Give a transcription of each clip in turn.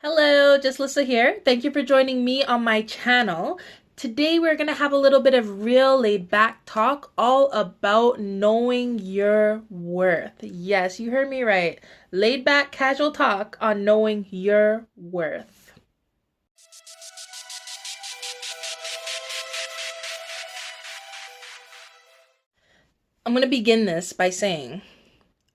Hello, just Lissa here. Thank you for joining me on my channel. Today we're going to have a little bit of real laid back talk all about knowing your worth. Yes, you heard me right. Laid back casual talk on knowing your worth. I'm going to begin this by saying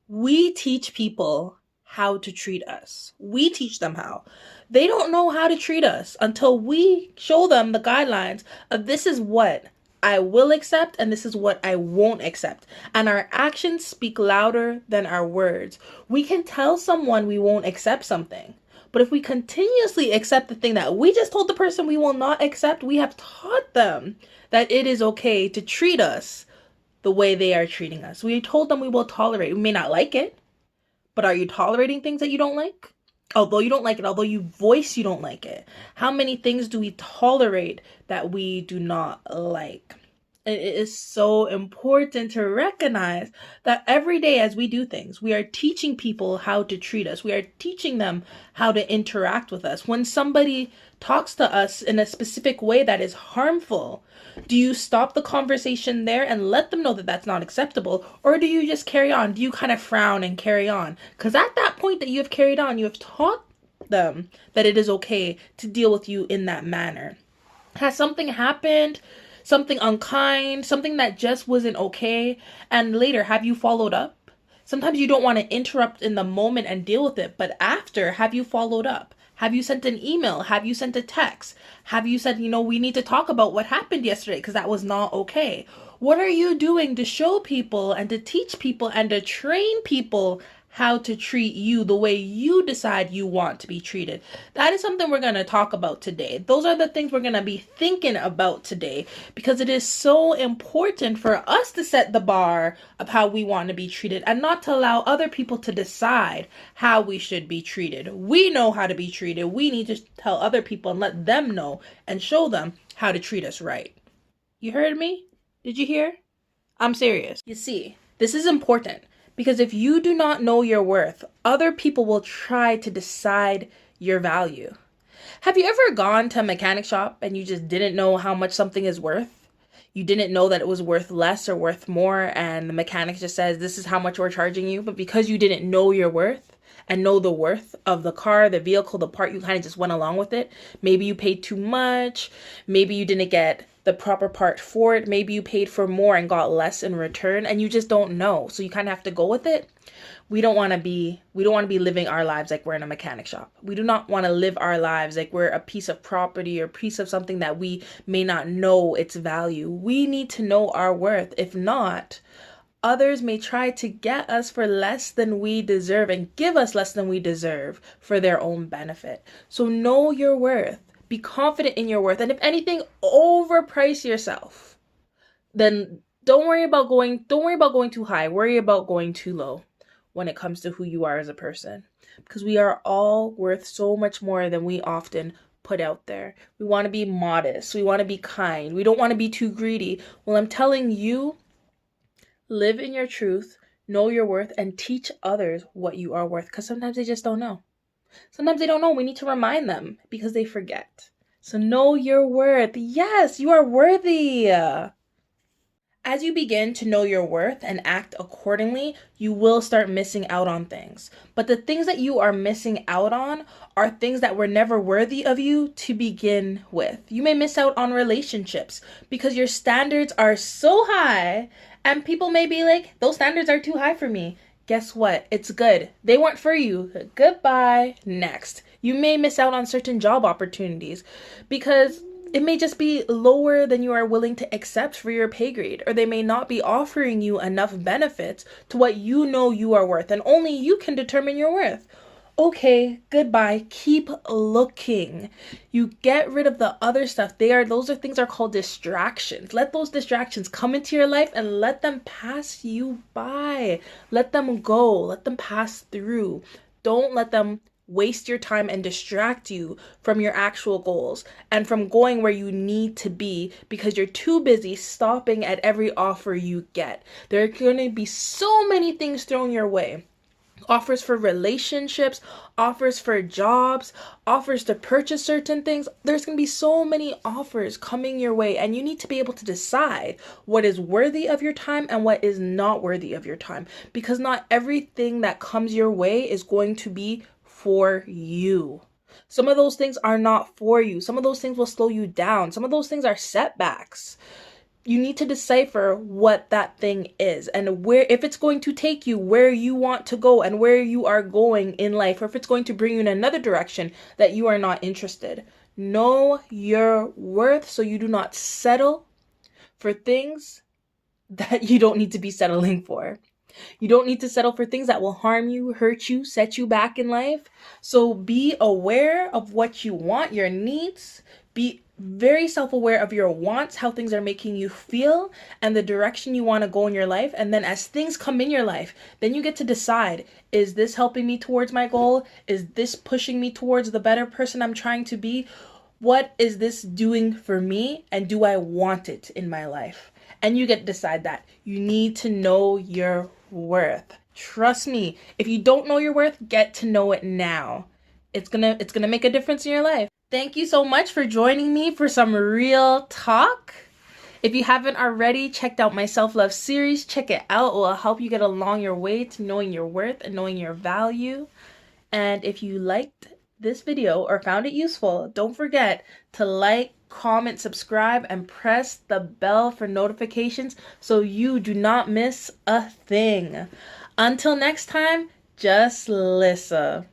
we teach people how to treat us. We teach them how. They don't know how to treat us until we show them the guidelines of this is what I will accept and this is what I won't accept. And our actions speak louder than our words. We can tell someone we won't accept something. But if we continuously accept the thing that we just told the person we will not accept, we have taught them that it is okay to treat us the way they are treating us. We told them we will tolerate. We may not like it, but are you tolerating things that you don't like? Although you don't like it, although you voice you don't like it. How many things do we tolerate that we do not like? It is so important to recognize that every day as we do things, we are teaching people how to treat us. We are teaching them how to interact with us. When somebody talks to us in a specific way that is harmful, do you stop the conversation there and let them know that that's not acceptable? Or do you just carry on? Do you kind of frown and carry on? Because at that point that you have carried on, you have taught them that it is okay to deal with you in that manner. Has something happened? Something unkind, something that just wasn't okay, and later have you followed up? Sometimes you don't want to interrupt in the moment and deal with it, but after, have you followed up? Have you sent an email? Have you sent a text? Have you said, we need to talk about what happened yesterday because that was not okay? What are you doing to show people and to teach people and to train people how to treat you the way you decide you want to be treated? That is something we're going to talk about today. Those are the things we're going to be thinking about today because it is so important for us to set the bar of how we want to be treated and not to allow other people to decide how we should be treated. We know how to be treated. We need to tell other people and let them know and show them how to treat us right. You heard me? Did you hear? I'm serious. You see, this is important. Because if you do not know your worth, other people will try to decide your value. Have you ever gone to a mechanic shop and you just didn't know how much something is worth? You didn't know that it was worth less or worth more, and the mechanic just says, this is how much we're charging you. But because you didn't know your worth and know the worth of the car, the vehicle, the part, you kind of just went along with it. Maybe you paid too much. Maybe you didn't get the proper part for it. Maybe you paid for more and got less in return, and you just don't know. So you kind of have to go with it. We don't want to be living our lives like we're in a mechanic shop. We do not want to live our lives like we're a piece of property or a piece of something that we may not know its value. We need to know our worth. If not, others may try to get us for less than we deserve and give us less than we deserve for their own benefit. So know your worth. Be confident in your worth. And if anything, overprice yourself. Then don't worry about going too high. Worry about going too low when it comes to who you are as a person. Because we are all worth so much more than we often put out there. We want to be modest. We want to be kind. We don't want to be too greedy. Well, I'm telling you, live in your truth, know your worth, and teach others what you are worth. Because sometimes they just don't know. Sometimes they don't know. We need to remind them because they forget. So know your worth. Yes, you are worthy. As you begin to know your worth and act accordingly, you will start missing out on things. But the things that you are missing out on are things that were never worthy of you to begin with. You may miss out on relationships because your standards are so high and people may be like, those standards are too high for me. Guess what? It's good. They weren't for you. Goodbye. Next. You may miss out on certain job opportunities because it may just be lower than you are willing to accept for your pay grade, or they may not be offering you enough benefits to what you know you are worth, and only you can determine your worth. Okay, goodbye. Keep looking. You get rid of the other stuff. Those things are called distractions. Let those distractions come into your life and let them pass you by. Let them go. Let them pass through. Don't let them waste your time and distract you from your actual goals and from going where you need to be because you're too busy stopping at every offer you get. There are going to be so many things thrown your way. offers for relationships, offers for jobs, offers to purchase certain things. There's going to be so many offers coming your way, and you need to be able to decide what is worthy of your time and what is not worthy of your time, because not everything that comes your way is going to be for you. Some of those things are not for you. Some of those things will slow you down. Some of those things are setbacks. You need to decipher what that thing is and where, if it's going to take you where you want to go and where you are going in life, or if it's going to bring you in another direction that you are not interested. Know your worth so you do not settle for things that you don't need to be settling for. You don't need to settle for things that will harm you, hurt you, set you back in life. So be aware of what you want, your needs. Be very self-aware of your wants, how things are making you feel, and the direction you want to go in your life. And then as things come in your life, then you get to decide, is this helping me towards my goal? Is this pushing me towards the better person I'm trying to be? What is this doing for me? And do I want it in my life? And you get to decide that. You need to know your worth. Trust me, if you don't know your worth, get to know it now. It's gonna make a difference in your life. Thank you so much for joining me for some real talk. If you haven't already checked out my self-love series, check it out. It will help you get along your way to knowing your worth and knowing your value. And if you liked this video or found it useful, don't forget to like, comment, subscribe, and press the bell for notifications so you do not miss a thing. Until next time, just Lissa.